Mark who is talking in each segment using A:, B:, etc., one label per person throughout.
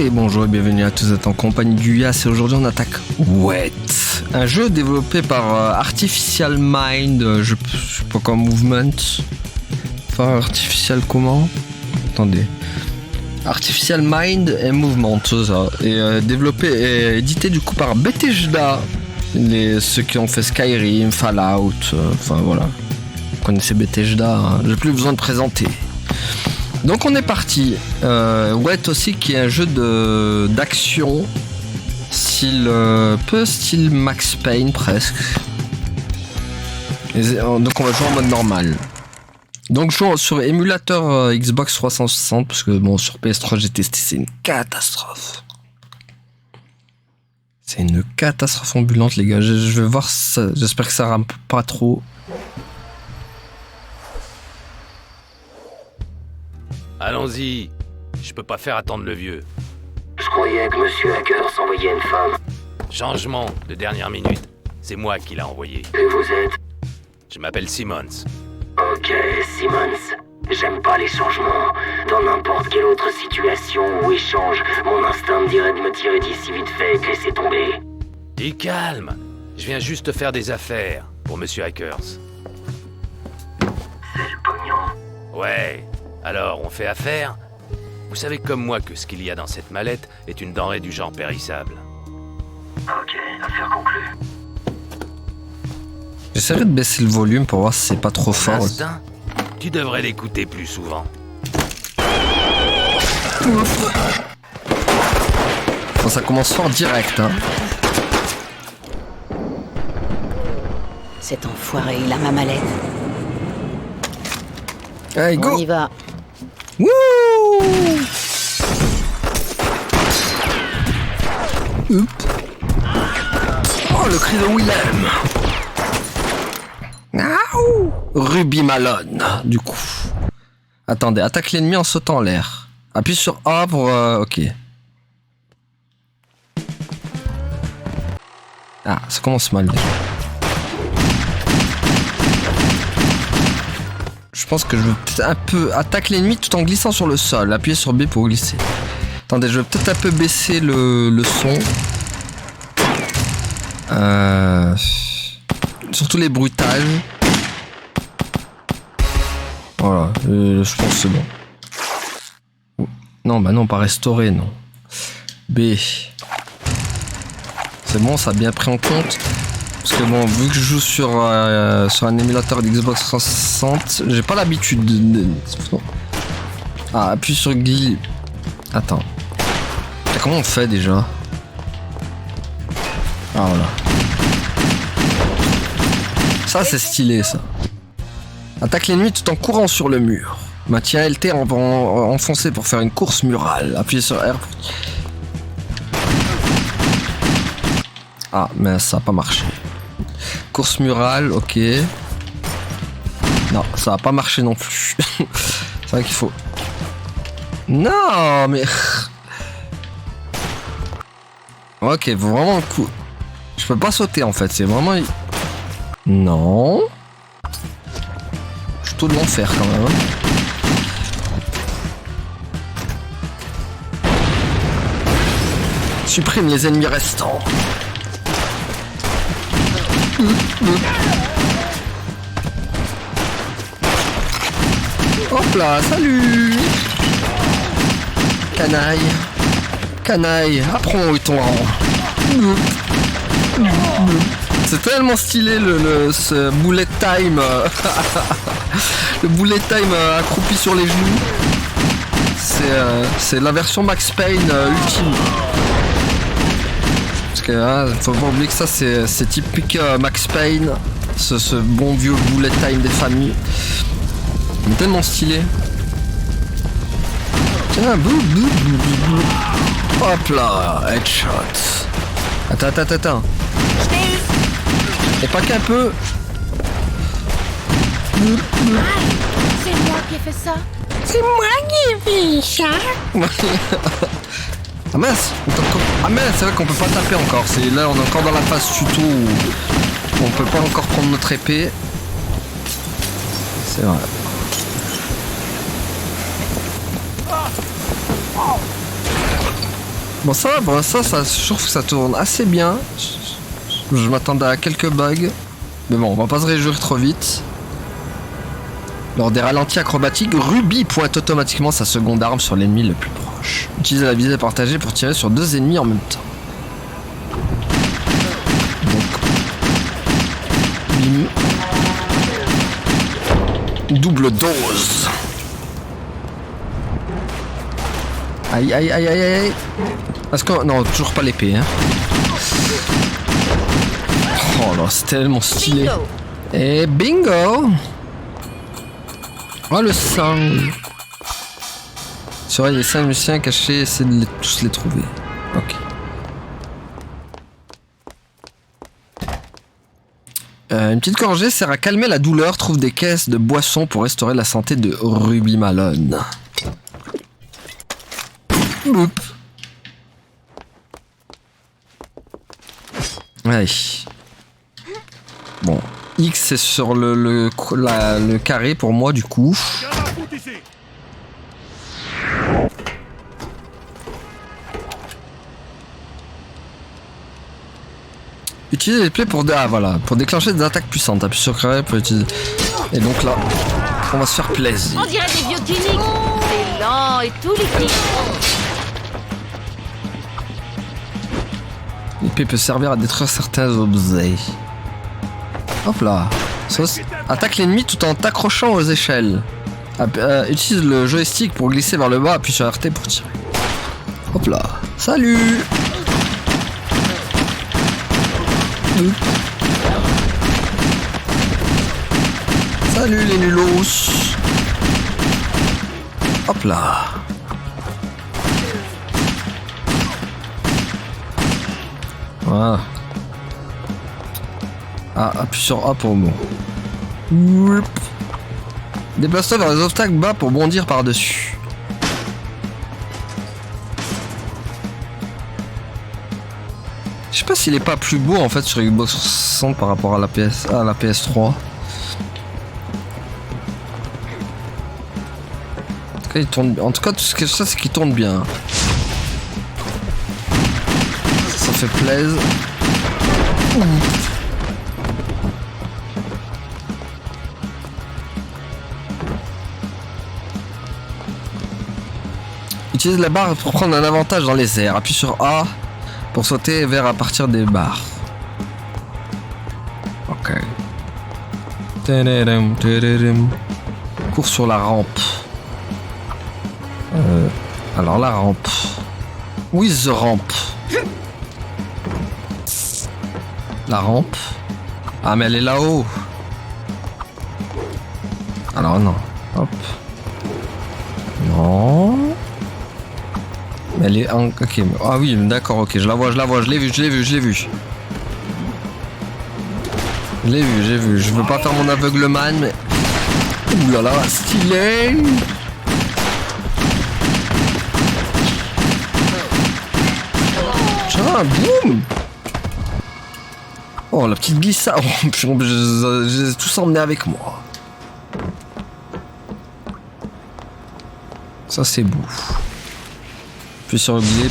A: Et bonjour et bienvenue à tous, vous êtes en compagnie du Yas et aujourd'hui on attaque Wet, un jeu développé par Artificial Mind, je sais pas quoi, Movement, enfin Artificial comment, attendez, Artificial Mind et Movement, c'est ça, et développé et édité du coup par Bethesda, ceux qui ont fait Skyrim, Fallout, enfin voilà, vous connaissez Bethesda, hein, j'ai plus besoin de présenter. Donc on est parti. Wet aussi qui est un jeu d'action style peu style Max Payne presque. Donc on va jouer en mode normal. Donc je joue sur émulateur Xbox 360 parce que bon sur PS3 j'ai testé, c'est une catastrophe. C'est une catastrophe ambulante les gars. Je vais voir ça, j'espère que ça rame pas trop.
B: Allons-y, je peux pas faire attendre le vieux.
C: Je croyais que Monsieur Hacker s'envoyait une femme.
B: Changement de dernière minute, c'est moi qui l'a envoyé.
C: Et vous êtes?
B: Je m'appelle Simmons.
C: Ok, Simmons. J'aime pas les changements. Dans n'importe quelle autre situation ou échange, mon instinct me dirait de me tirer d'ici vite fait et de laisser tomber.
B: Dis calme, je viens juste faire des affaires pour Monsieur Hackers.
C: C'est le pognon.
B: Ouais, alors on fait affaire? Vous savez comme moi que ce qu'il y a dans cette mallette est une denrée du genre périssable.
C: Ok, affaire conclue.
A: J'essaierai de baisser le volume pour voir si c'est pas trop fort.
B: Instinct, tu devrais l'écouter plus souvent.
A: Bon, ça commence fort direct, hein.
D: Cet enfoiré, il a ma mallette.
A: Allez, go!
D: On y va.
A: Wouh! Oup. Oh, le cri de Willem! Aouh! Ruby Malone, du coup. Attendez, attaque l'ennemi en sautant en l'air. Appuie sur A pour... ok. Ah, ça commence mal déjà. Je pense que je vais peut-être un peu attaquer l'ennemi tout en glissant sur le sol. Appuyez sur B pour glisser. Attendez, je vais peut-être un peu baisser le son. Surtout les bruitages. Voilà, je pense que c'est bon. Non, bah non, pas restaurer, non. B. C'est bon, ça a bien pris en compte. Parce que bon, vu que je joue sur un émulateur d'Xbox 360, j'ai pas l'habitude de... Ah, appuie sur glisse. Attends. Comment on fait déjà? Ah voilà. Ça c'est stylé ça. Attaque l'ennemi tout en courant sur le mur. Maintiens LT enfoncé pour faire une course murale. Appuyez sur R. Ah, mais ça a pas marché. Course murale, ok. Non, ça va pas marcher non plus. C'est vrai qu'il faut... Non, mais... Ok, vraiment un coup... Je peux pas sauter en fait, c'est vraiment... Non. Je suis tout de l'enfer quand même. Supprime les ennemis restants. Hop là, salut. Canaille. Canaille, apprends où est ton rang. C'est tellement stylé ce bullet time. Le bullet time accroupi sur les genoux. C'est la version Max Payne ultime. Parce que faut pas oublier que ça c'est typique Max Payne, ce bon vieux bullet time des familles. Il est tellement stylé. Tiens, hop là, headshot. Attends. Et pas qu'un peu.
E: C'est moi qui ai fait ça.
D: C'est moi qui ai fait ça.
A: Ah mince, c'est vrai qu'on peut pas taper encore. Là on est encore dans la phase tuto où on peut pas encore prendre notre épée. C'est vrai. Bon ça va, pour l'instant je trouve que ça tourne assez bien. Je m'attendais à quelques bugs. Mais bon, on va pas se réjouir trop vite. Lors des ralentis acrobatiques, Ruby pointe automatiquement sa seconde arme sur l'ennemi le plus proche. Utilisez la visée partagée pour tirer sur 2 ennemis en même temps. Donc, bim. Double dose. Aïe aïe aïe aïe aïe. Est-ce que... Non, toujours pas l'épée, hein. Oh là, c'est tellement stylé.
E: Bingo.
A: Et bingo. Oh le sang. C'est vrai, les 5 musiciens cachés, essaie de tous les trouver. Ok. Une petite gorgée sert à calmer la douleur. Trouve des caisses de boissons pour restaurer la santé de Ruby Malone. Oups. Ouais. Bon. X c'est sur le carré pour moi du coup. Utiliser les plaies pour pour déclencher des attaques puissantes. Appuie sur carré pour utiliser. Et donc là, on va se faire plaisir.
E: On dirait des vieux cliniques. C'est lent et tout liquide.
A: L'épée peut servir à détruire certains objets. Hop là. Attaque l'ennemi tout en t'accrochant aux échelles. Utilise le joystick pour glisser vers le bas, appuie sur RT pour tirer. Hop là. Salut. Salut les nulos. Hop là. Voilà. Ah, appuie sur A pour bon. Déplace-toi vers les obstacles bas pour bondir par-dessus. Je sais pas s'il est pas plus beau en fait sur Xbox 360 par rapport à la PS3. En tout cas, il tourne. En tout cas, tout ce que je sais, c'est qu'il tourne bien. Ça fait plaisir. Utilise la barre pour prendre un avantage dans les airs. Appuie sur A pour sauter vers à partir des barres. Ok. Cours sur la rampe. Alors la rampe. With the ramp. La rampe. Ah mais elle est là-haut. Alors non. Hop. Non. Mais elle est en... Ok. Ah oui, d'accord, ok. Je la vois. Je l'ai vu. Je l'ai vu. Je veux pas faire mon aveugleman, mais... Ouh là là, stylé. Tiens, boum. Oh, la petite glissade. Oh, je les ai tous emmenés avec moi. Ça, c'est beau. Puis sur le billet.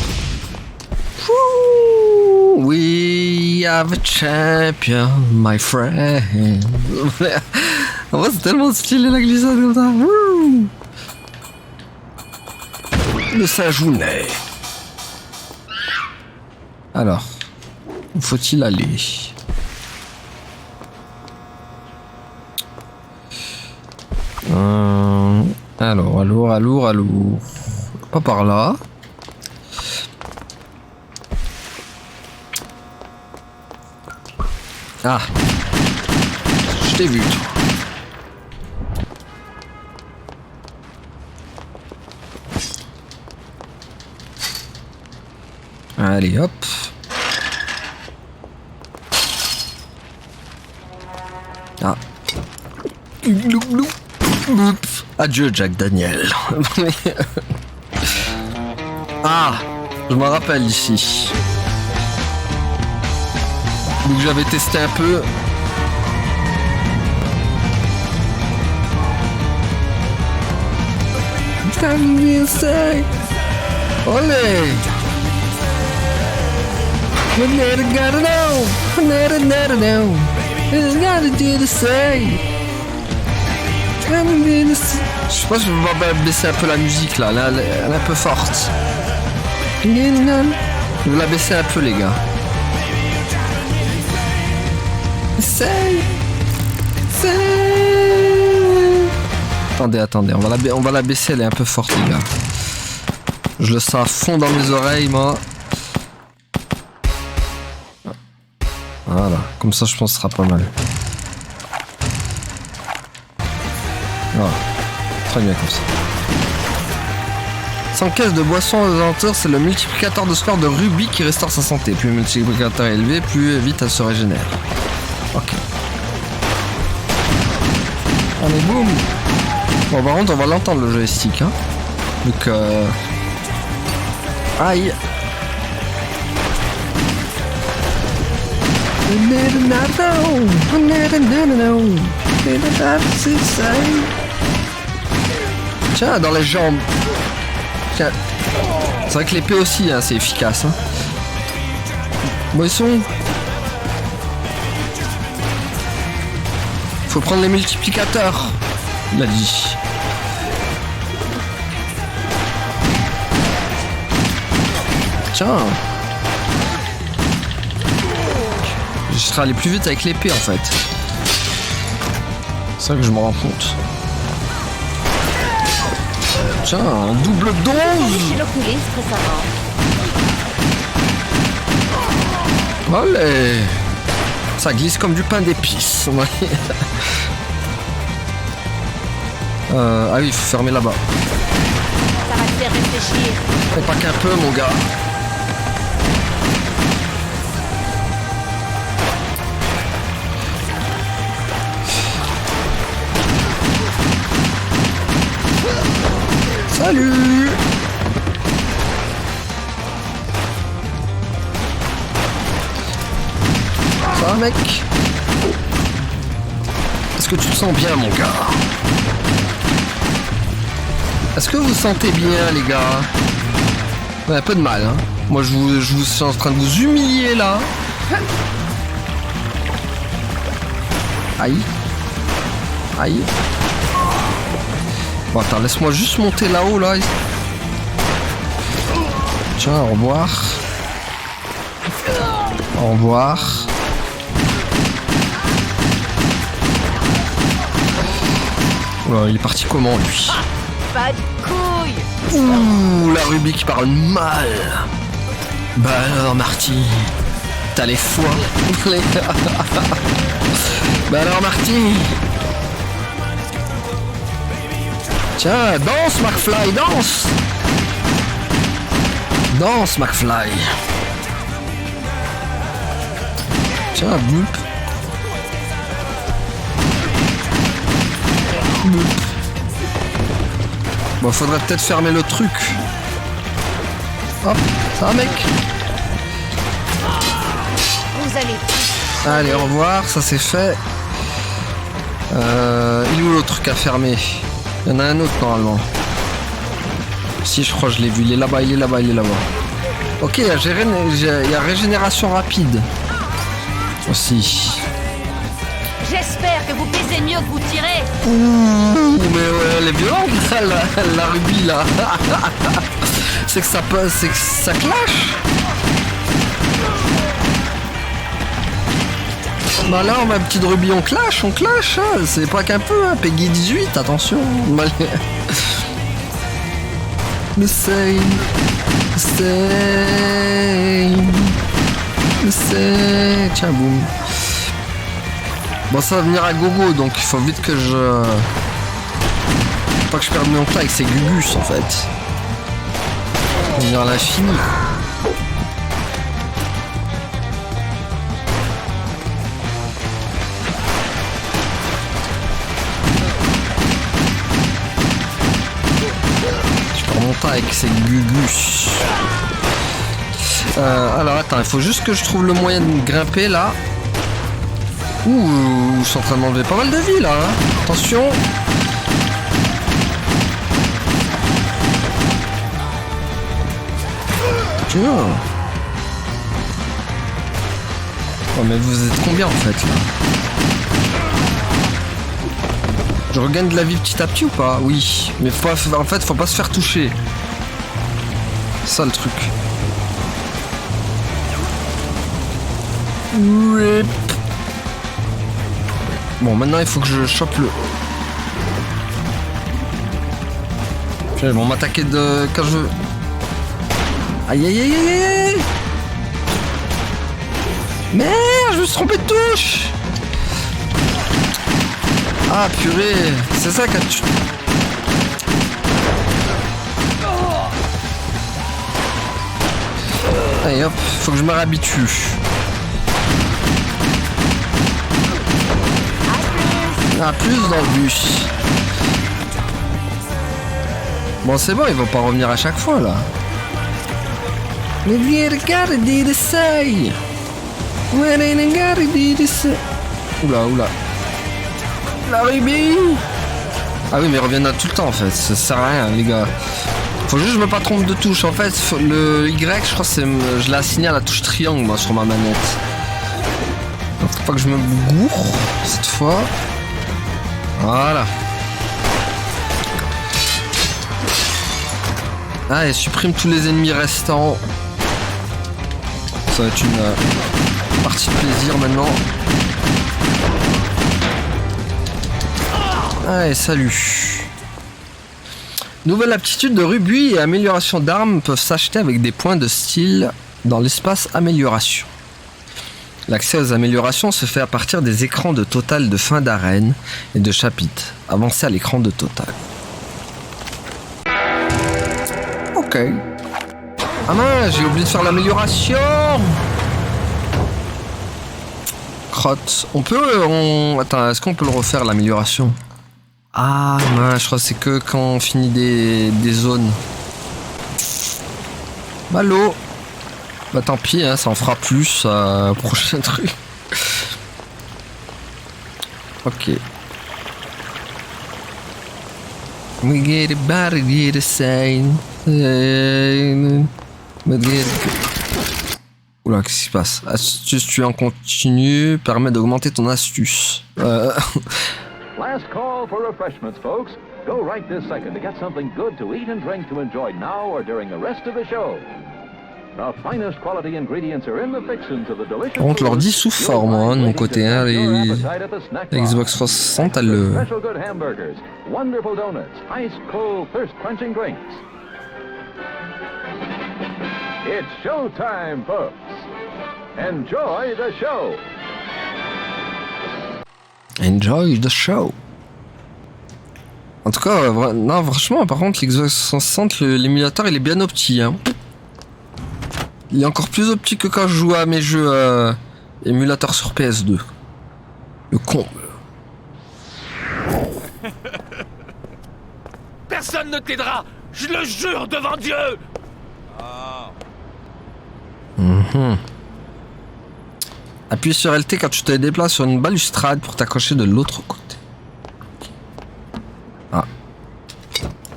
A: We have a champion, my friend. En vrai, c'est tellement stylé la glissade comme ça. Le Saint-Jounet. Alors, où faut-il aller? Alors. Pas par là. Ah. Je t'ai vu, toi. Allez, hop. Ah. Adieu, Jack Daniel. Ah, je me rappelle ici. Donc j'avais testé un peu. Olé. Gotta know. Gotta do the same. Je sais pas si je vais baisser un peu la musique là, elle est un peu forte. Je vais la baisser un peu les gars. Attendez, on va la baisser, elle est un peu forte les gars. Je le sens à fond dans mes oreilles moi. Voilà, comme ça je pense que ce sera pas mal. Voilà, très bien comme ça. 100 caisses de boissons aux alentours, c'est le multiplicateur de score de Ruby qui restaure sa santé. Plus le multiplicateur est élevé, plus vite elle se régénère. Ok. Allez, boum. Bon, par contre, on va l'entendre le joystick. Hein. Donc, aïe. Tiens, dans les jambes. Tiens. C'est vrai que l'épée aussi, hein, c'est efficace. Hein. Bon, ils sont. Faut prendre les multiplicateurs, il a dit. Tiens. Je serais allé plus vite avec l'épée en fait. C'est ça que je me rends compte. Tiens, un double dose.
E: Chez l'oculiste récemment.
A: Allez. Ça glisse comme du pain d'épices. Ah oui, il faut fermer là-bas.
E: Ça va te faire réfléchir.
A: Mais pas qu'un peu, mon gars. Salut. Ça va, mec? Est-ce que tu te sens bien, mon gars? Est-ce que vous sentez bien, les gars? Ouais, un peu de mal, hein. Moi, je vous suis en train de vous humilier, là. Aïe. Aïe. Bon, attends, laisse-moi juste monter là-haut, là. Tiens, au revoir. Au revoir. Oh, il est parti comment, lui?
E: Pas de couilles.
A: Ouh, la Ruby qui parle mal. Bah alors, Marty, t'as les foies. Bah alors, Marty. Tiens, danse, McFly, danse. Danse, McFly. Tiens, boum. Boum. Bon, faudrait peut-être fermer le truc. Hop, ça va, mec?
E: Vous allez.
A: Allez, au revoir, ça c'est fait. Il est où l'autre truc à fermer? Il y en a un autre normalement. Si, je crois que je l'ai vu. Il est là-bas, il est là-bas, il est là-bas. Ok, il y a régénération rapide. Aussi.
E: J'espère que vous pesez mieux que vous tirez.
A: Ouh, mais ouais, elle est violente, la Ruby là. C'est que ça passe, c'est que ça clash. Bah là, ma petite Ruby, on clash, hein. C'est pas qu'un peu, hein. Peggy 18, attention. Le same. Tiens, boum. Bon, ça va venir à gogo, donc il faut vite que je... Pas que je perde mon temps avec ces gugus, en fait. On va venir à l'infini. Je peux remonter avec ces gugus. Alors, attends, il faut juste que je trouve le moyen de grimper, là. Ouh, je suis en train d'enlever pas mal de vie là, hein. Attention. Tiens. Oh mais vous êtes combien en fait là? Je regagne de la vie petit à petit ou pas? Oui, mais en fait faut pas se faire toucher. C'est ça le truc. Rip. Bon maintenant il faut que je chope le... Ils vont m'attaquer de... quand je veux... Aïe aïe aïe aïe aïe. Merde, je me suis trompé de touche. Ah purée, c'est ça que tu... Allez hop, faut que je me réhabitue. Ah, plus dans le bus. Bon c'est bon, ils vont pas revenir à chaque fois là. Mais viens regarder de ça. Oula, oula. La Ruby. Ah oui mais ils reviennent tout le temps en fait, ça sert à rien les gars. Faut juste que je me pas trompe de touche. En fait le Y je crois c'est je l'ai assigné à la touche triangle moi sur ma manette. Donc faut pas que je me gourre cette fois. Voilà. Ah et supprime tous les ennemis restants. Ça va être une partie de plaisir maintenant. Allez, salut. Nouvelle aptitude de Ruby et amélioration d'armes peuvent s'acheter avec des points de style dans l'espace amélioration. L'accès aux améliorations se fait à partir des écrans de total de fin d'arène et de chapitre. Avancez à l'écran de total. Ok. Ah mince, j'ai oublié de faire l'amélioration. Crotte. On peut... Attends, est-ce qu'on peut le refaire l'amélioration? Ah mince, je crois que c'est que quand on finit des zones. Malo. Bah tant pis, hein, ça en fera plus prochain truc. Ok. We get a body, get a sign. Oula, qu'est-ce qui se passe? Astuce tuer en continu permet d'augmenter ton astuce.
F: Last call for refreshments, folks. Go right this second to get something good to eat and drink to enjoy now or during the rest of the show. The finest quality ingredients are in the fixins of the delicious.
A: Par contre, l'ordi souffre fort, moi, de mon côté. Hein, la Xbox 360, elle le...
F: Special good hamburgers, wonderful donuts, ice cold thirst quenching drinks. It's showtime, folks. Enjoy the show.
A: Enjoy the show. En tout cas, non, franchement, par contre, l'Xbox 360, l'émulateur, il est bien opti. Hein. Il est encore plus opti que quand je joue à mes jeux émulateurs sur PS2. Le comble.
B: Personne ne t'aidera, je le jure devant Dieu.
A: Appuie sur LT quand tu te déplaces sur une balustrade pour t'accrocher de l'autre côté. Ah.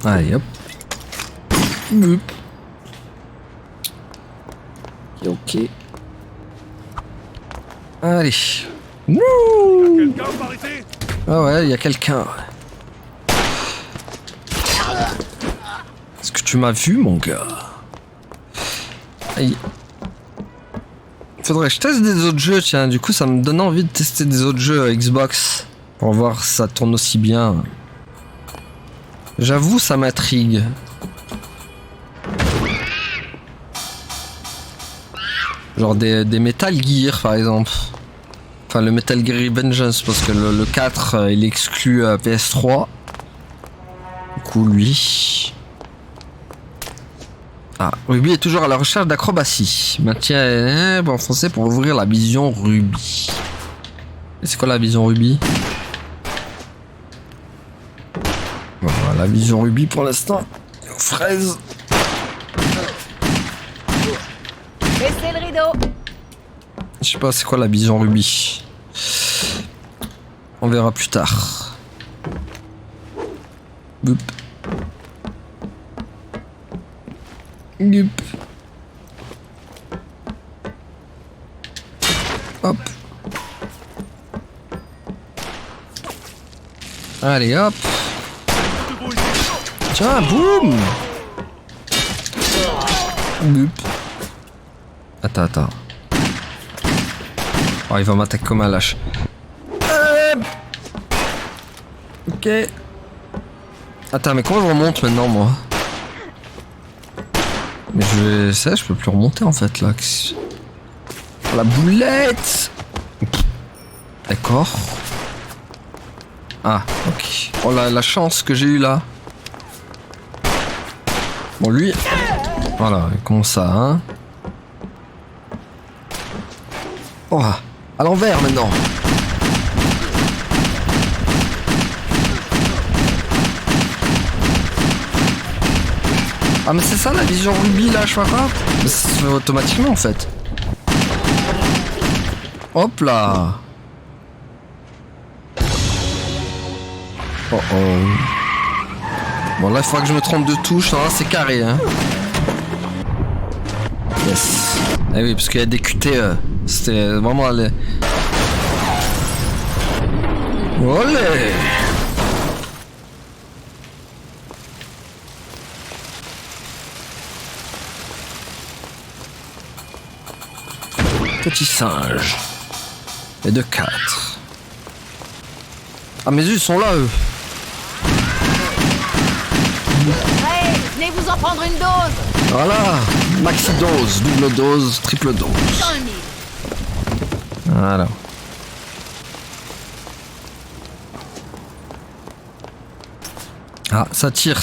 A: Allez hop. Boop. Ok. Allez. Wouh. Ah ouais, il y a quelqu'un. Est-ce que tu m'as vu, mon gars? Aïe. Faudrait que je teste des autres jeux, tiens. Du coup, ça me donne envie de tester des autres jeux Xbox. Pour voir si ça tourne aussi bien. J'avoue, ça m'intrigue. Genre des Metal Gear, par exemple. Enfin, le Metal Gear Vengeance, parce que le 4, il exclut PS3. Du coup, lui... Ah, Ruby est toujours à la recherche d'acrobatie. Maintient bon français pour ouvrir la vision Ruby. Et c'est quoi la vision Ruby? Voilà, la vision Ruby pour l'instant. Fraise.
E: Baissez le rideau.
A: Je sais pas c'est quoi la vision Ruby. On verra plus tard. Boop. Yup. Hop. Allez, hop. Tiens, boum. Boum. Attends. Oh, il va m'attaquer comme un lâche. Ok. Attends, mais comment je remonte maintenant, moi? Mais je peux plus remonter en fait là. La boulette. D'accord. Ah, ok. Oh la chance que j'ai eue là. Bon, lui. Voilà, comment ça, hein? Oh, à l'envers maintenant. Ah, mais c'est ça la vision rubis là, je sais pas quoi. Mais ça se fait automatiquement en fait. Hop là. Oh oh. Bon là il faudra que je me trompe de touche, non, c'est carré hein. Yes. Eh oui parce qu'il y a des QTE. C'était vraiment aller. Olé. Petit singe. Et de 4. Ah mes yeux sont là eux.
E: Allez, venez vous en prendre une dose.
A: Voilà. Maxi dose, double dose, triple dose.
E: Dans le mille.
A: Voilà. Ah, ça tire.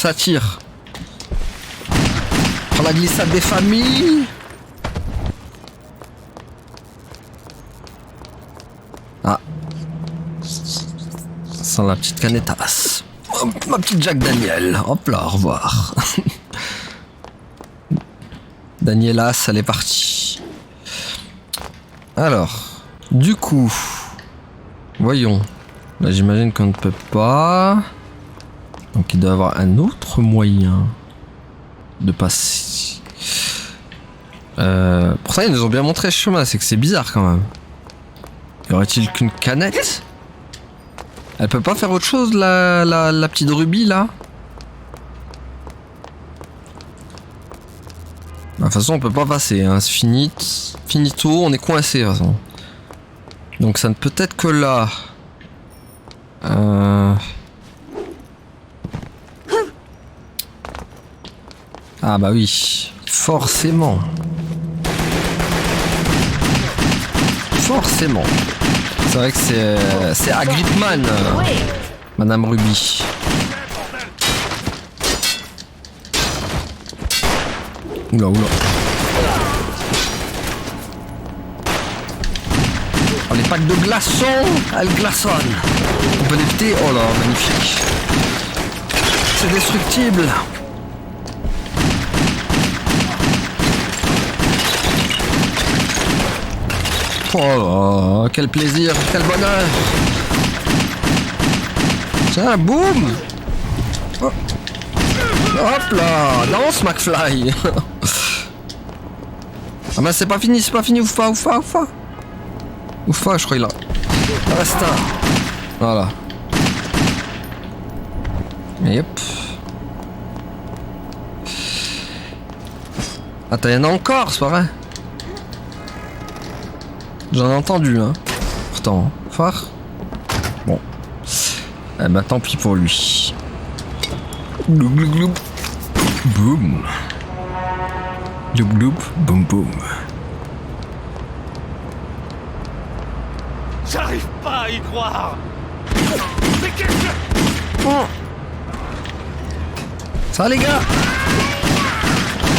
A: Prends la glissade des familles. Ah. Sans la petite canettasse. Hop, ma petite Jack Daniel. Hop là, au revoir. Danielas, elle est partie. Alors, du coup, voyons. Là, j'imagine qu'on ne peut pas. Donc, il doit y avoir un autre moyen de passer. Pourtant, ils nous ont bien montré le chemin. C'est que c'est bizarre quand même. Y aurait-il qu'une canette? Elle peut pas faire autre chose, la petite rubis là? De toute façon, on peut pas passer, hein. C'est fini. Finito, on est coincé de toute façon. Donc ça ne peut être que là. Ah bah oui, forcément. Forcément. C'est vrai que c'est Agrippman, Madame Ruby. Oula. Oh, les packs de glaçons, elles glaçonnent. On peut l'éviter. Oh là, magnifique. C'est destructible. Oh, quel plaisir, quel bonheur. Tiens, boum. Oh. Hop là, lance McFly. Ah bah c'est pas fini, oufa. Oufa, je crois il a. Il reste un. Voilà. Et hop. Attends, il y en a encore, c'est pas vrai? J'en ai entendu, hein. Pourtant, phare. Bon. Eh bah tant pis pour lui. Gloup gloup gloup. Boum. Gloup gloup, boum boum.
B: J'arrive pas à y croire. Mais qu'est-ce que...
A: Oh. Ça va les gars.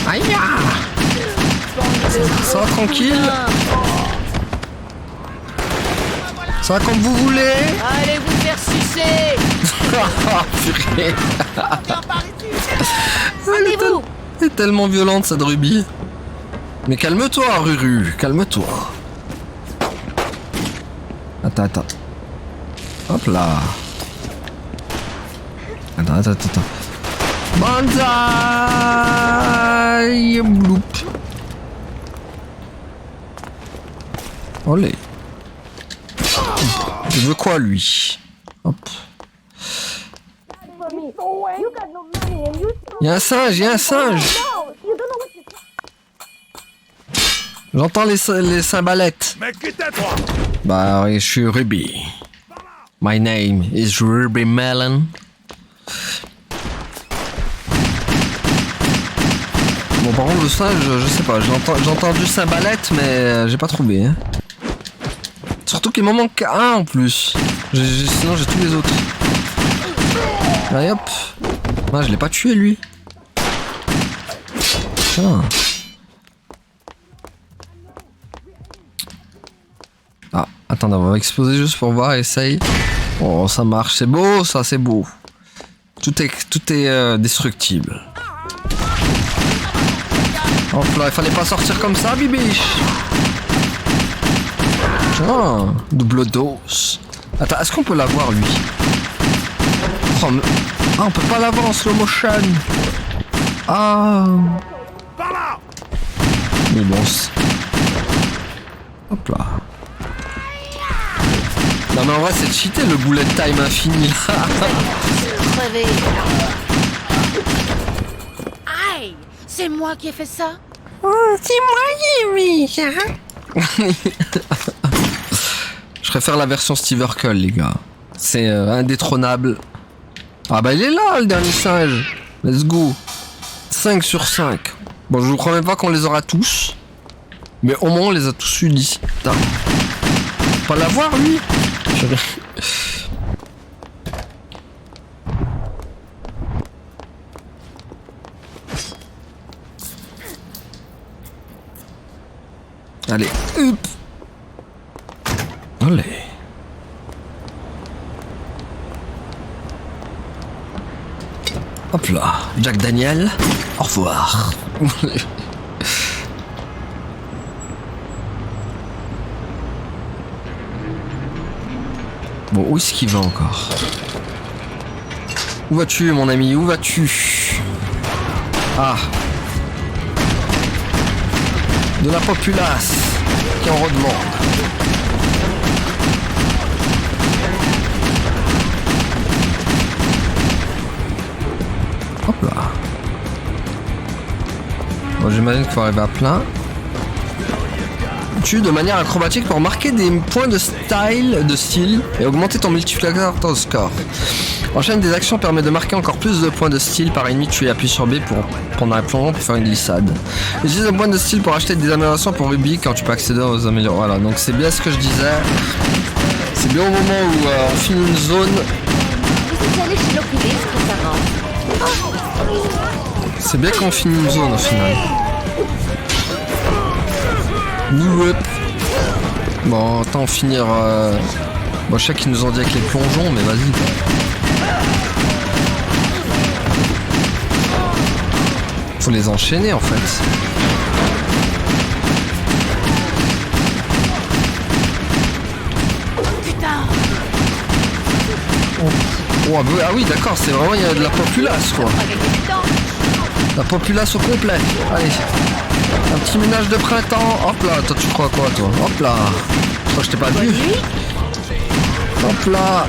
A: Aïe. Ça va tranquille. Ça va comme vous voulez.
E: Allez vous faire sucer.
A: Purée.
E: Rendez-vous.
A: Elle est tellement violente cette Ruby. Mais calme-toi Ruru, calme-toi. Attends. Hop là. Attends. Banzai. Bloup. Olé. Il veut quoi, lui? Hop. Il y a un singe, il y a un singe. J'entends les cymbalettes.
B: Mais qui t'es, toi?
A: Bah, je suis Ruby. My name is Ruby Melon. Bon, par contre, le singe, je sais pas. J'ai entendu cymbalette, mais j'ai pas trouvé. Hein. Surtout qu'il m'en manque un en plus. Sinon, j'ai tous les autres. Allez hop. Ah, je l'ai pas tué, lui. Putain. Ah, attends, on va exploser juste pour voir, essaye. Oh, ça marche, c'est beau, ça, c'est beau. Tout est destructible. Hop là, il fallait pas sortir comme ça, bibiche. Ah, double dose. Attends, est-ce qu'on peut l'avoir, lui? Oh, mais... Ah, on peut pas l'avoir en slow motion. Ah. Mais bon. Hop là. Non mais en vrai c'est cheaté le bullet time infini là.
E: Crevé. Aïe, c'est moi qui ai fait ça.
D: Oh, c'est moi qui ai vu ça.
A: Je préfère la version Steve Urkel, les gars. C'est indétrônable. Ah bah il est là le dernier singe. Let's go. 5 sur 5. Bon, je vous promets pas qu'on les aura tous. Mais au moins on les a tous eu d'ici. Putain. Pas l'avoir lui. Allez, hop. Allez. Hop là, Jack Daniel, au revoir. Bon, où est-ce qu'il va encore? Où vas-tu, mon ami? Où vas-tu? Ah. De la populace qui en redemande. Hop là. Bon, j'imagine qu'il faut arriver à plein. Tue de manière acrobatique pour marquer des points de style et augmenter ton multiplicateur de score. Enchaîne des actions permet de marquer encore plus de points de style par ennemi. Tu appuies sur B pour prendre un plongeon pour faire une glissade. Utilise un point de style pour acheter des améliorations pour Ruby quand tu peux accéder aux améliorations. Voilà, donc c'est bien ce que je disais. C'est bien au moment où on finit une zone.
E: Vous êtes allé chez l'oculiste récemment.
A: C'est bien qu'on finit une zone au final. Bon, autant finir. Bon, je sais qu'ils nous ont dit avec les plongeons, mais vas-y. Faut les enchaîner en fait.
E: Putain.
A: Oh, ah oui, d'accord, c'est vraiment, il y a de la populace quoi. La populace au complet. Allez. Un petit ménage de printemps. Hop là, toi tu crois quoi toi? Hop là. Je crois que je t'ai pas vu. Hop là.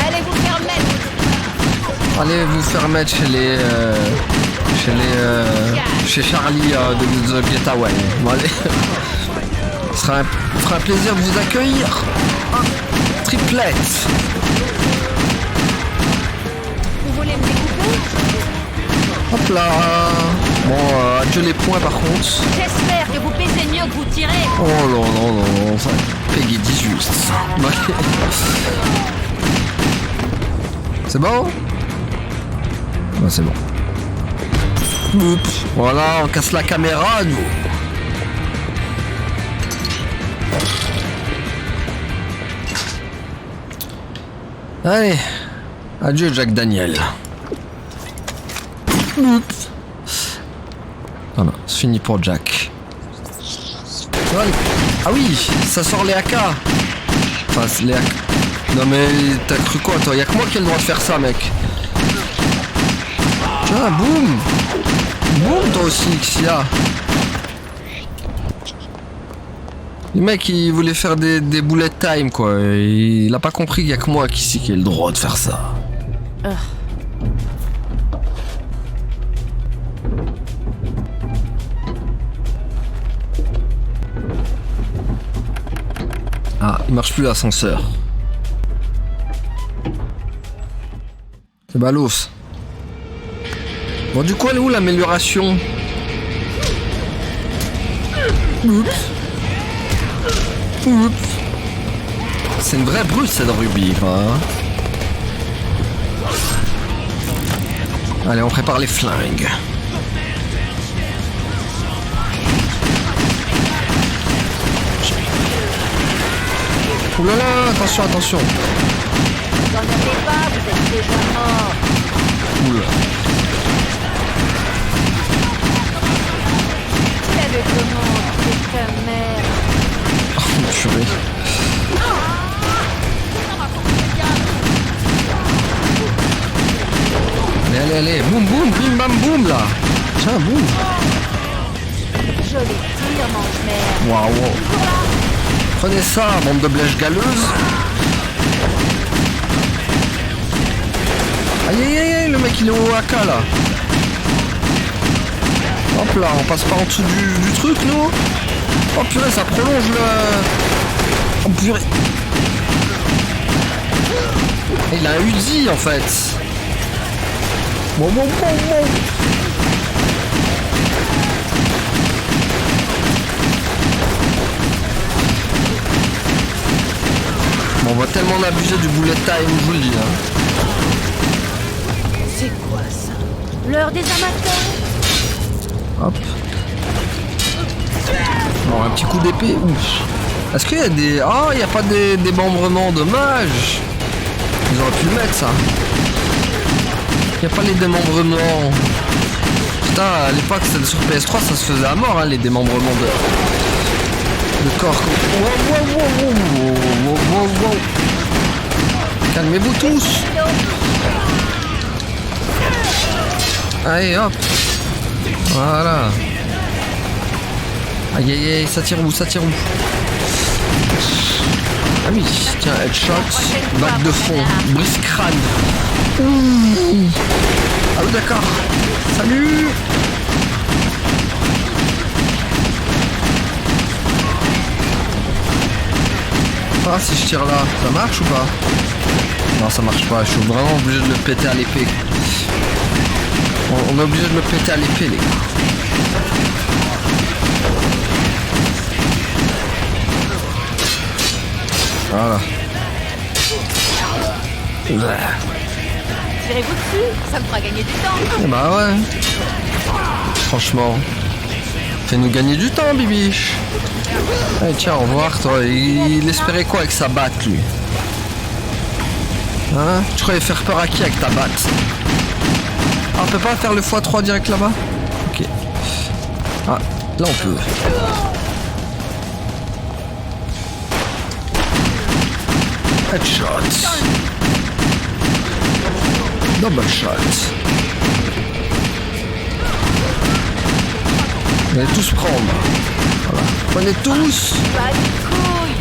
E: Allez vous faire mettre.
A: Allez vous faire mettre chez Charlie de The Getaway. Bon allez. Ce sera un plaisir de vous accueillir. Triplette.
E: Vous voulez me découper?
A: Hop là. Bon, adieu les points par contre.
E: J'espère que vous pesez mieux que vous tirez.
A: Oh non, ça Peggy 18. C'est bon? Ouais, c'est bon. Oups. Voilà, on casse la caméra, nous. Allez, adieu Jack Daniel. Oups. Voilà, c'est fini pour Jack. Ah oui, ça sort les AK. Enfin, les AK. Non mais t'as cru quoi toi? Y'a que moi qui ai le droit de faire ça, mec. Tiens, boum. Boum toi aussi, Xia. Le mec, il voulait faire des bullet time, quoi. Il a pas compris qu'il y a que moi qui ai le droit de faire ça. Ah, il marche plus l'ascenseur. C'est balos. Bon, du coup, elle est où l'amélioration? Oups. Oups. C'est une vraie brute, cette Ruby, quoi. Allez, on prépare les flingues. Ouh là là, attention, attention.
E: Vous en avez pas, vous êtes déjà mort.
A: Oula.
E: Vous savez comment, c'est ta mère.
A: Oh, purée. Allez, allez, allez. Boum, boum, bim, bam, boum, là. Tiens, boum.
E: Joli tir, mange-mère.
A: Waouh. Prenez ça, bande de blèches galeuses. Aïe, aïe, aïe, le mec, il est au AK, là. Hop là, on passe pas en dessous du truc, nous. Oh purée, ça prolonge le... Oh purée. Il a un Uzi, en fait. Bon, bon, bon, bon. Bon, on va tellement en abuser du bullet time, je vous le dis. Hein.
E: C'est quoi ça? L'heure des amateurs?
A: Hop. Bon, un petit coup d'épée. Ouf. Est-ce qu'il y a des... Ah, il n'y a pas des démembrements, dommage. Ils auraient pu le mettre, ça. Il n'y a pas les démembrements. Putain, à l'époque, c'était sur PS3, ça se faisait à mort, hein, les démembrements de corps. Wow, wow, wow, wow, wow, wow, wow. Calmez-vous tous. Allez, hop. Voilà. Aïe, aïe, aïe, ça tire où, ça tire où? Ah oui, tiens, headshot, bague de fond, brise crâne. Ouh. Ah oui, d'accord. Salut. Ah, si je tire là, ça marche ou pas? Non, ça marche pas, je suis vraiment obligé de le péter à l'épée. On est obligé de le péter à l'épée, les gars. Voilà.
E: Tirez-vous dessus, ça me fera gagner du temps.
A: Eh bah ouais. Franchement. Fais-nous gagner du temps, bibiche. Allez, tiens, au revoir, toi. Il espérait quoi avec sa batte, lui? Hein? Tu croyais faire peur à qui avec ta batte? Ah, on peut pas faire le x3 direct là-bas? Ok. Ah, là on peut. Headshot. Double shot. Vous allez tous prendre. Voilà. Prenez tous.
E: Pas de couilles.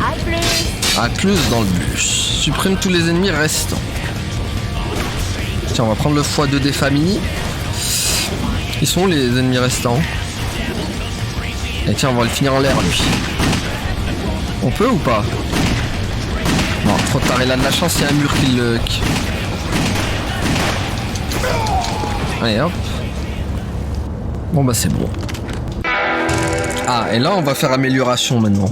E: À plus.
A: À plus dans le bus. Supprime tous les ennemis restants. Tiens, on va prendre le x2 des familles. Ils sont où les ennemis restants? Et tiens, on va le finir en l'air lui. On peut ou pas? Non, trop tard, il a de la chance, il y a un mur qui le... Allez hop. Bon bah c'est bon. Ah, et là on va faire amélioration maintenant.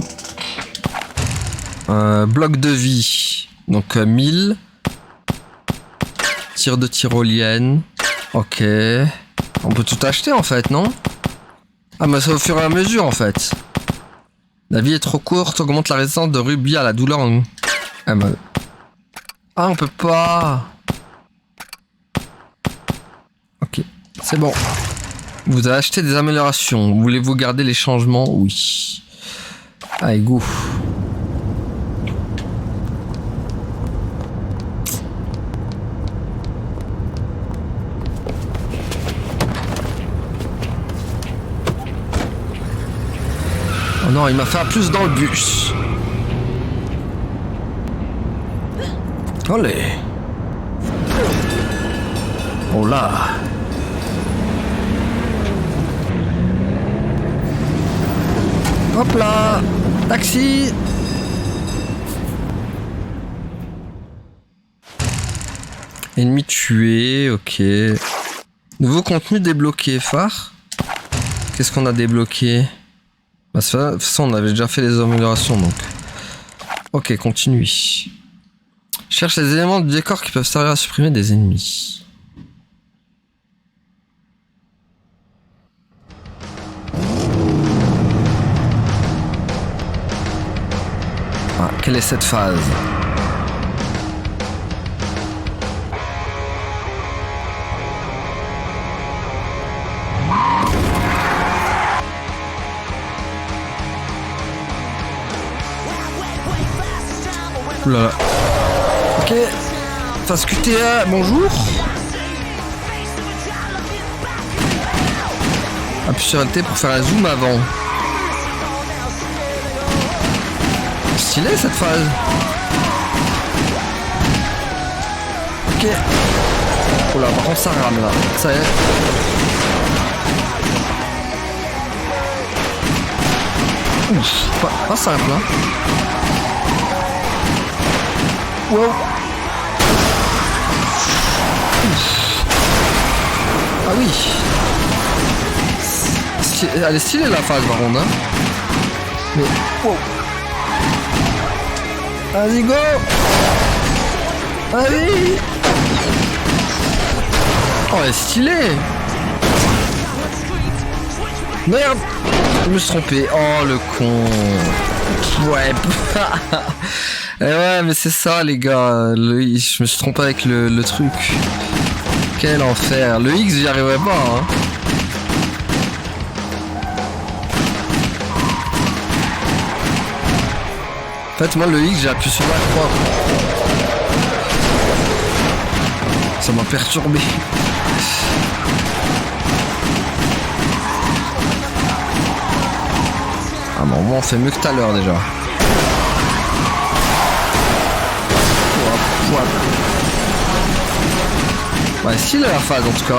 A: Bloc de vie. Donc 1000. Tir de tyrolienne. Ok. On peut tout acheter en fait, non? Ah mais c'est au fur et à mesure en fait. La vie est trop courte, augmente la résistance de Ruby à la douleur. Ah, bah... ah on peut pas. Ok, c'est bon. Vous avez acheté des améliorations. Voulez-vous garder les changements? Oui. Allez, go. Oh non, il m'a fait un plus dans le bus. Allez. Oh là. Hop là. Taxi. Ennemi tué, ok. Nouveau contenu débloqué, phare. Qu'est-ce qu'on a débloqué? Bah, de toute façon, on avait déjà fait les améliorations, donc. Ok, continue. Cherche les éléments du décor qui peuvent servir à supprimer des ennemis. Ah, quelle est cette phase? Oulala. Ok. Phase QTA, bonjour. Appuie sur LT pour faire un zoom avant. Stylé cette phase. Ok. Oula, par contre ça rame là. Ça y est. Ouf, pas simple hein. Wow. Ah oui. Elle est stylée la phase par contre hein. Mais wow. Vas-y go. Allez. Oh elle est stylée. Merde. Je me suis trompé. Oh le con. Ouais. Et ouais mais c'est ça les gars, je me suis trompé avec le truc. Quel enfer. Le X j'y arriverai pas hein. En fait moi le X j'ai appuyé sur la croix. Ça m'a perturbé. Ah bon on fait mieux que tout à l'heure déjà. Ouais, style la phase en tout cas.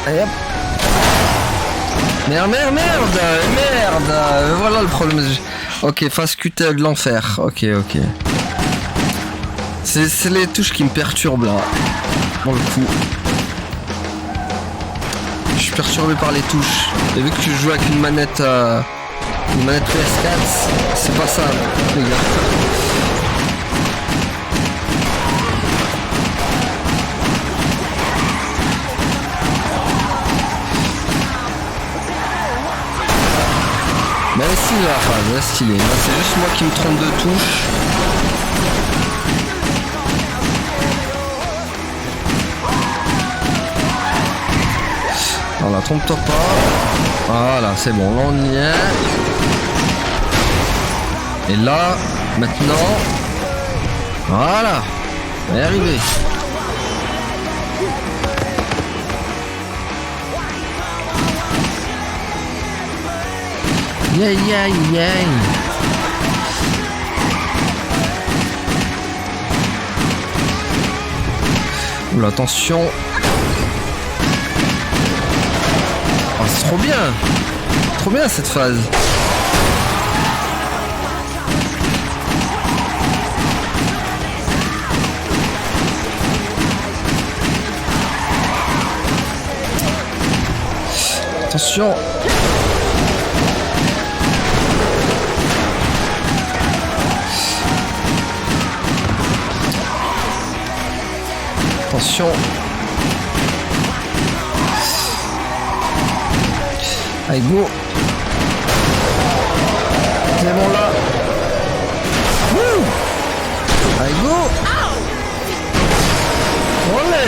A: Allez hop. Merde. Voilà le problème. Ok, phase QTE de l'enfer. Ok. C'est les touches qui me perturbent là. Pour le coup. Je suis perturbé par les touches. Et vu que tu joues avec une manette PS4, c'est pas ça, les gars. Mais elle est stylée la phase, elle est stylée. Là, c'est juste moi qui me trompe de touche. Voilà, trompe-toi pas. Voilà, c'est bon, là on y est. Et là, maintenant, voilà, on est arrivé. Yeah. Oula, attention. Oh, c'est trop bien cette phase. Attention. Attention. Allez, go. C'est bon là. Wouh. Allez, go. Olé.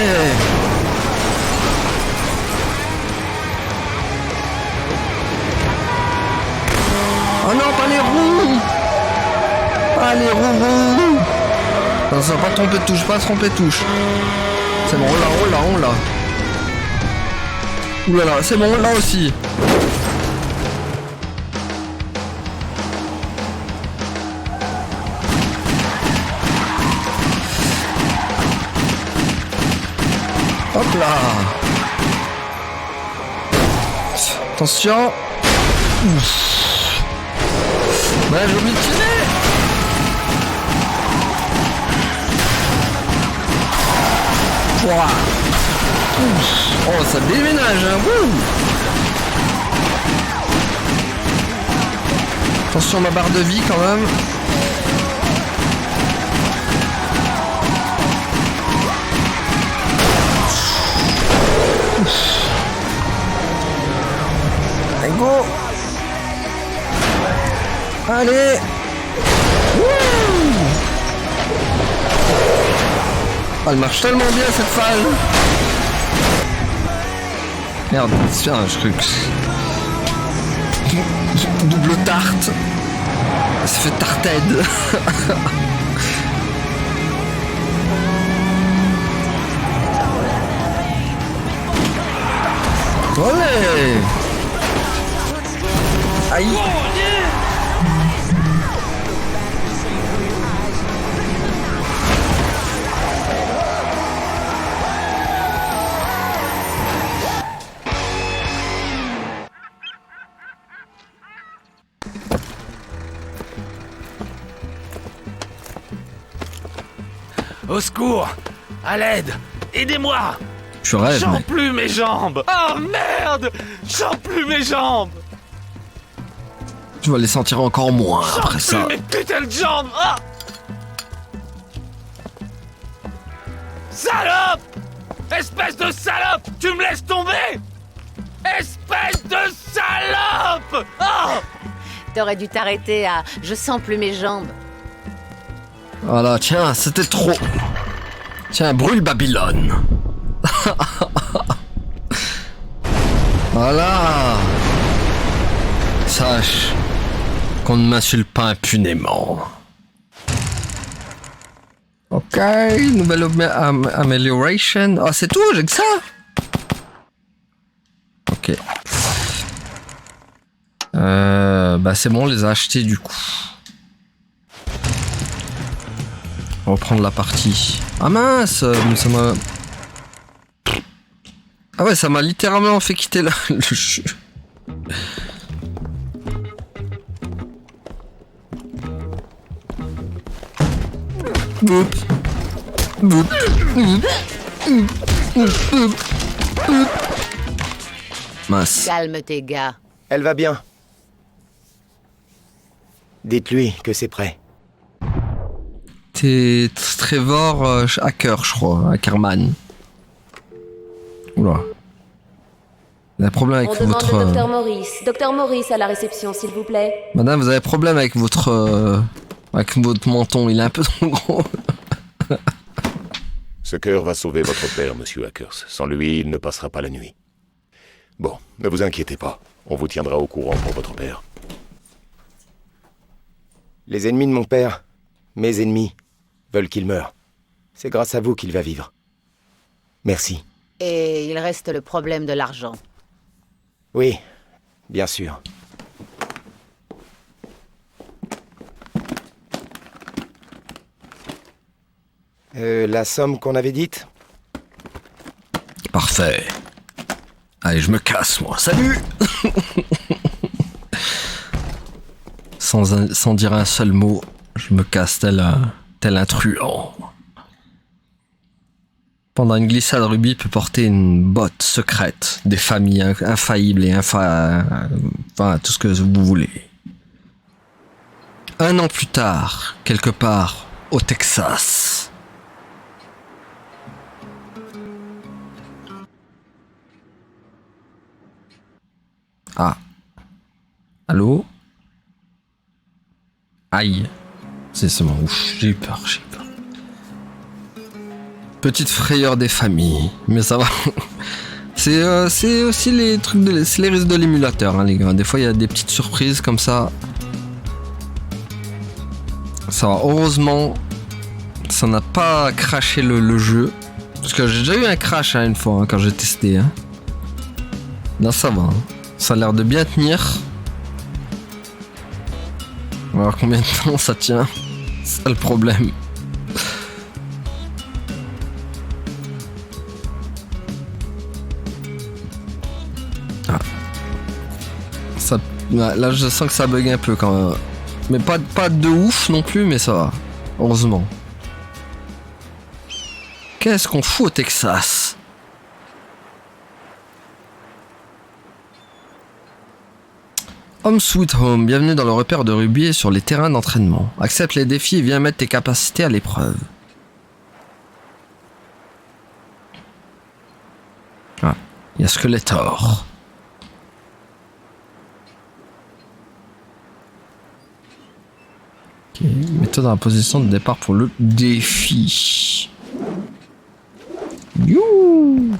A: Oh non, pas les roues. Pas les roues. Attention, pas tromper de touche, pas tromper de touche. C'est bon, on l'a. Ouh là là, c'est bon, là aussi. Hop là. Attention. Ouf. Ouais, j'ai oublié de tirer. Ouah. Ouf. Oh, ça déménage, hein. Wouh. Attention à ma barre de vie quand même. Allez, go. Allez. Wouh. Elle marche tellement bien cette falle. Merde, tiens, je crois que... Double tarte. Ça fait tartède. Olé. Aïe.
B: Au secours! À l'aide! Aidez-moi!
A: Je rêve,
B: J'en
A: mec.
B: plus mes jambes! Oh merde! J'en plus mes jambes!
A: Tu vas les sentir encore moins
B: J'en
A: après
B: plus
A: ça.
B: mes putains de jambes! Ah! Salope! Espèce de salope! Tu me laisses tomber! Espèce de salope! Oh!
E: T'aurais dû t'arrêter à « je sens plus mes jambes
A: Voilà, tiens, c'était trop. Tiens, brûle Babylone. Voilà. Sache qu'on ne m'insulte pas impunément. Ok, nouvelle amélioration. Ah, c'est tout, j'ai que ça. Ok. Bah c'est bon, on les a achetés du coup. On va reprendre la partie. Ah mince, ça m'a... Ah ouais, ça m'a littéralement fait quitter le jeu. Boop. Boop. Mince. ».
E: Calme tes gars.
G: Elle va bien. Dites-lui que c'est prêt.
A: T'es Trevor Hacker, je crois, Hackerman. Oula. Vous avez problème avec
H: On demande
A: votre...
H: le docteur Maurice. Docteur Maurice à la réception, s'il vous plaît.
A: Madame, vous avez problème avec votre menton, il est un peu trop gros.
I: Ce cœur va sauver votre père, monsieur Hackers. Sans lui, il ne passera pas la nuit. Bon, ne vous inquiétez pas. On vous tiendra au courant pour votre père.
G: Les ennemis de mon père, mes ennemis, veulent qu'il meure. C'est grâce à vous qu'il va vivre. Merci.
E: Et il reste le problème de l'argent.
G: Oui, bien sûr. La somme qu'on avait dite ?
A: Parfait. Allez, je me casse, moi. Salut. Sans dire un seul mot, je me casse tel un truand. Pendant une glissade, Ruby peut porter une botte secrète des familles infaillibles et enfin, tout ce que vous voulez. 1 an plus tard, quelque part au Texas. Ah. Allô? Aïe. C'est bon. Ouf, j'ai eu peur. Petite frayeur des familles. Mais ça va. C'est aussi les trucs c'est les risques de l'émulateur, hein, les gars. Des fois, il y a des petites surprises comme ça. Ça va. Heureusement, ça n'a pas craché le jeu. Parce que j'ai déjà eu un crash une fois, hein, quand j'ai testé. Hein. Non, ça va. Hein. Ça a l'air de bien tenir. On va voir combien de temps ça tient. C'est ça le problème. Ah. Ça, là, je sens que ça bug un peu quand même. Mais pas de ouf non plus, mais ça va. Heureusement. Qu'est-ce qu'on fout au Texas? Home Sweet Home, bienvenue dans le repère de Ruby et sur les terrains d'entraînement. Accepte les défis et viens mettre tes capacités à l'épreuve. Ah, il y a Skeletor. Ok, mets-toi dans la position de départ pour le défi. Youhou!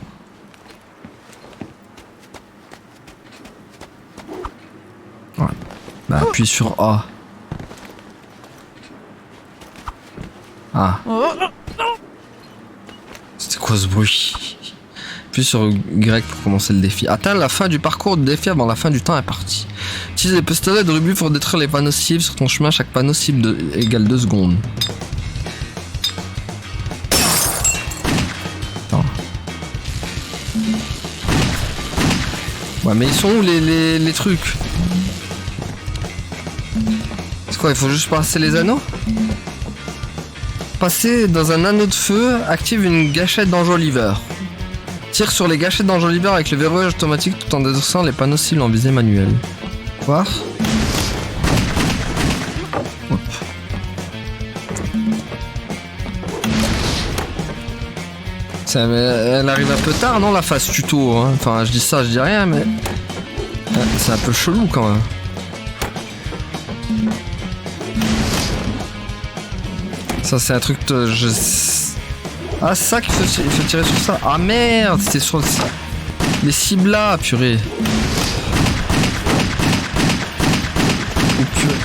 A: Ouais. Bah, appuie sur A. Ah. C'était quoi ce bruit? Appuie sur Y pour commencer le défi. Atteins la fin du parcours de défi avant la fin du temps imparti. Utilise les pistolets de Ruby pour détruire les panneaux cibles sur ton chemin. Chaque panneau cible égale 2 secondes. Attends. Ouais, mais ils sont où les trucs? C'est quoi, il faut juste passer les anneaux? Passer dans un anneau de feu, active une gâchette d'enjoliveur. Tire sur les gâchettes d'enjoliveur avec le verrouillage automatique tout en détruisant les panneaux cibles en visée manuelle. Voir. Hop. Elle arrive un peu tard, non, la phase tuto, hein. Enfin, je dis ça, je dis rien, mais... c'est un peu chelou, quand même. Ça, c'est un truc que Ah, ça qu'il faut tirer sur ça. Ah, merde, c'était sur les cibles là, purée. Oh, purée.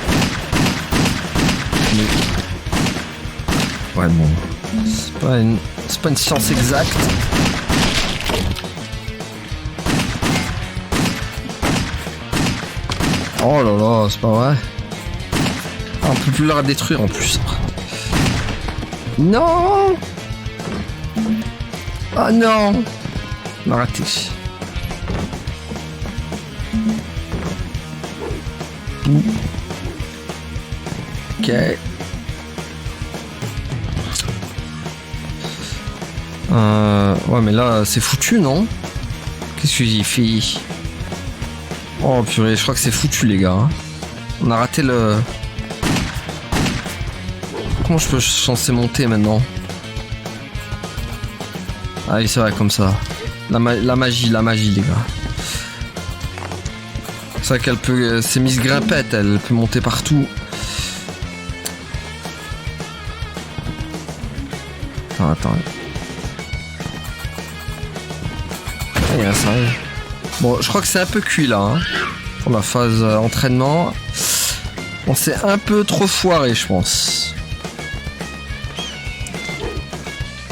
A: Mais... ouais, bon. C'est pas une science exacte. Oh là là, c'est pas vrai. Ah, on peut plus la détruire en plus. Non! Oh non! On a raté. Ok. Ouais, mais là, c'est foutu, non? Qu'est-ce que j'ai fait? Oh purée, je crois que c'est foutu, les gars. Hein. On a raté le... Comment je peux censé monter maintenant? Allez, c'est vrai, comme ça. La magie, les gars. C'est vrai qu'elle peut... C'est Miss Grimpette, elle peut monter partout. Attends. Il y a ça. Bon, je crois que c'est un peu cuit, là. Hein, pour la phase entraînement. On s'est un peu trop foiré, je pense.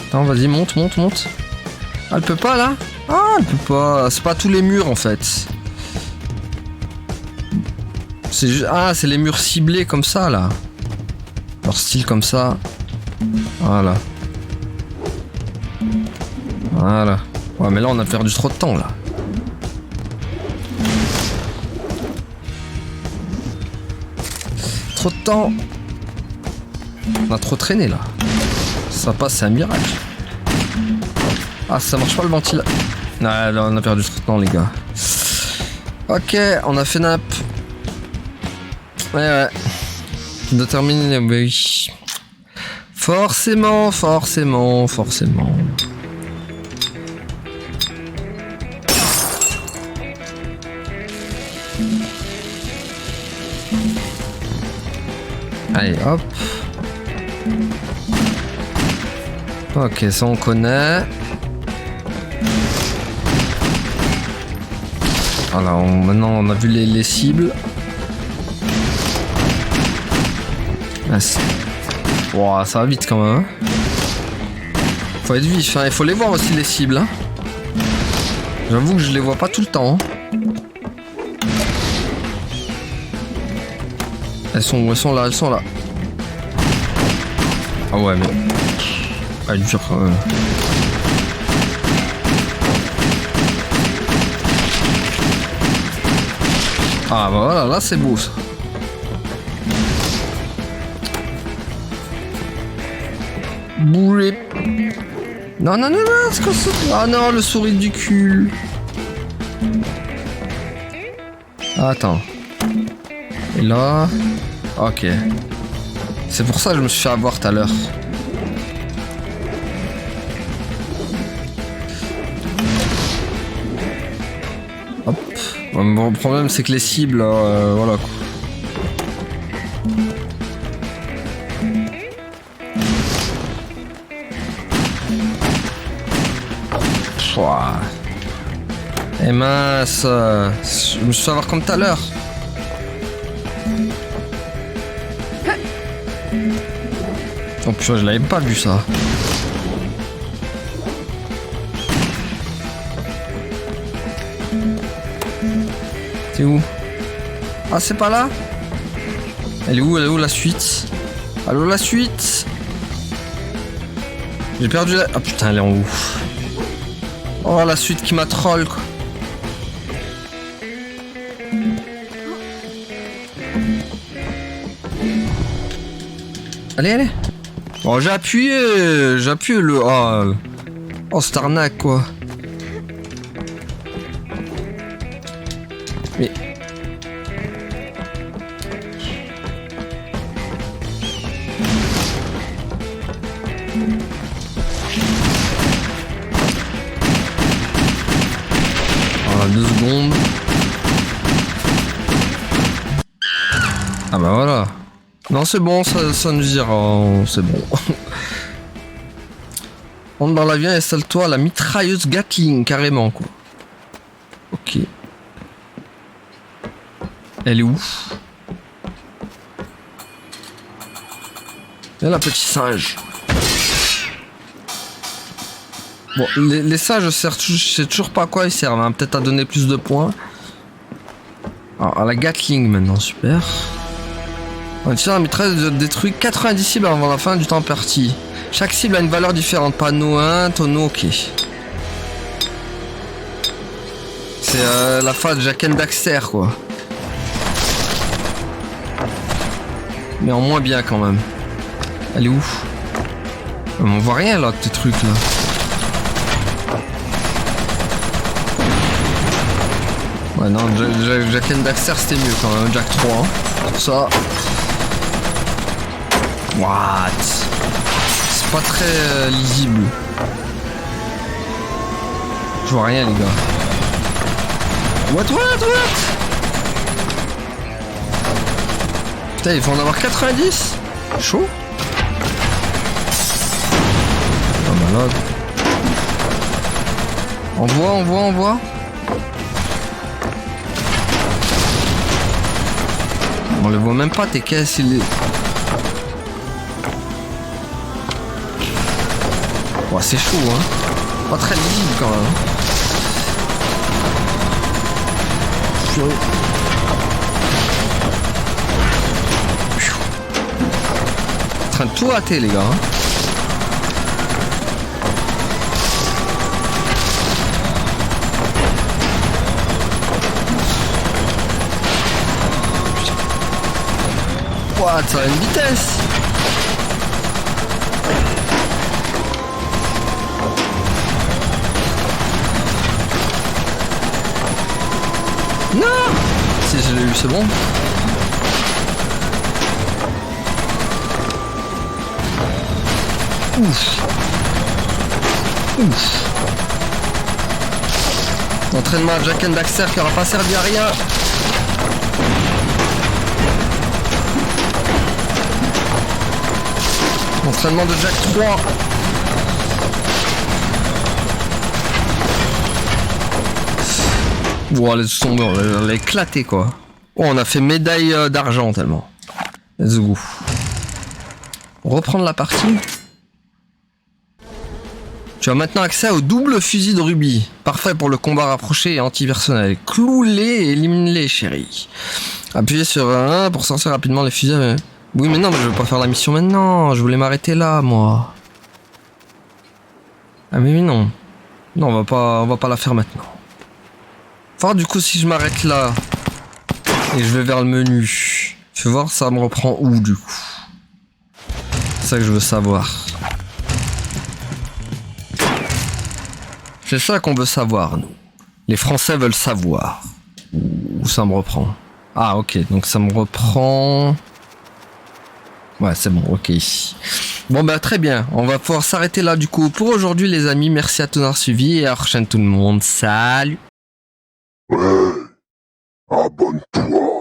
A: Attends, vas-y, monte. Ah, elle peut pas, là? Ah, elle peut pas. C'est pas tous les murs, en fait. C'est juste... Ah, c'est les murs ciblés comme ça, là. Leur style comme ça. Voilà. Ouais, mais là, on a perdu trop de temps, là. Trop de temps. On a trop traîné, là. Ça passe, c'est un miracle. Ah, ça marche pas le ventilateur. Ah, là, on a perdu trop de temps, les gars. Ok, on a fait nap. Ouais. De terminer, oui. Forcément. Allez, hop. Ok, ça on connaît. Voilà, maintenant on a vu les cibles. Ah, wow, ça va vite quand même. Hein. Faut être vif, hein. Il faut les voir aussi les cibles. Hein. J'avoue que je les vois pas tout le temps. Hein. Elles sont là, elles sont là. Ah ouais, mais... Ah, dur. Ah bah voilà, là c'est beau ça. Boulet. Non, non, non, non, c'est quoi ça? Ah non, le sourire du cul. Attends. Et là... Ok. C'est pour ça que je me suis fait avoir tout à l'heure. Hop. Bon, le problème c'est que les cibles, voilà quoi. Pouah. Et mince, je me suis fait avoir comme tout à l'heure. Oh putain, je l'avais pas vu ça. C'est où? Ah, c'est pas là? Elle est où la suite? Allô, la suite? J'ai perdu la... Ah putain, elle est en haut. Oh, la suite qui m'a troll, quoi. Allez, allez. Oh, j'ai appuyé le... Oh, cette arnaque, quoi. Mais... Voilà, 2 secondes. Ah bah voilà. Non, c'est bon, ça nous ira, c'est bon. Rentre dans l'avion et installe-toi la mitrailleuse Gatling, carrément, quoi. Ok. Elle est où? Et là, petit singe. Bon, les singes, je sais toujours pas à quoi ils servent, hein. Peut-être à donner plus de points. Alors, à la Gatling maintenant, super. On tire la mitrailleuse détruit 90 cibles avant la fin du temps imparti. Chaque cible a une valeur différente. Panneau 1, tonneau, ok. C'est la phase de Jak and Daxter, quoi. Mais en moins bien quand même. Elle est où? On voit rien là, tes trucs là. Ouais, non, Jak and Daxter c'était mieux quand même. Jak 3. Hein. Pour ça. What? C'est pas très lisible. Je vois rien les gars. What? Putain, il faut en avoir 90. Chaud. Oh malade. On voit. On les voit même pas tes caisses, il est... Oh, c'est chaud, hein. Pas très lisible quand même. Chaud. En train de tout rater, les gars. Hein. What, ça a une vitesse. Non! Si je l'ai eu, c'est bon. Ouf. L'entraînement à Jak and Daxter qui aura pas servi à rien. Entraînement de Jak 3. Wow, laisse tomber, on l'a éclaté quoi. Oh, on a fait médaille d'argent tellement. Let's go. Reprendre la partie. Tu as maintenant accès au double fusil de rubis. Parfait pour le combat rapproché et antipersonnel. Cloue-les et élimine-les, chérie. Appuyez sur 1 pour sortir rapidement les fusils. Oui, mais non, mais je veux pas faire la mission maintenant. Je voulais m'arrêter là, moi. Ah mais non. Non, on va pas la faire maintenant. Enfin, du coup, si je m'arrête là et je vais vers le menu, je vais voir ça me reprend où, du coup. C'est ça que je veux savoir. C'est ça qu'on veut savoir, nous. Les Français veulent savoir où ça me reprend. Ah, ok, donc ça me reprend... Ouais, c'est bon, ok. Bon, bah, très bien. On va pouvoir s'arrêter là, du coup, pour aujourd'hui, les amis. Merci à tous d'avoir suivi et à la prochaine, tout le monde. Salut!
J: Ouais, abonne-toi.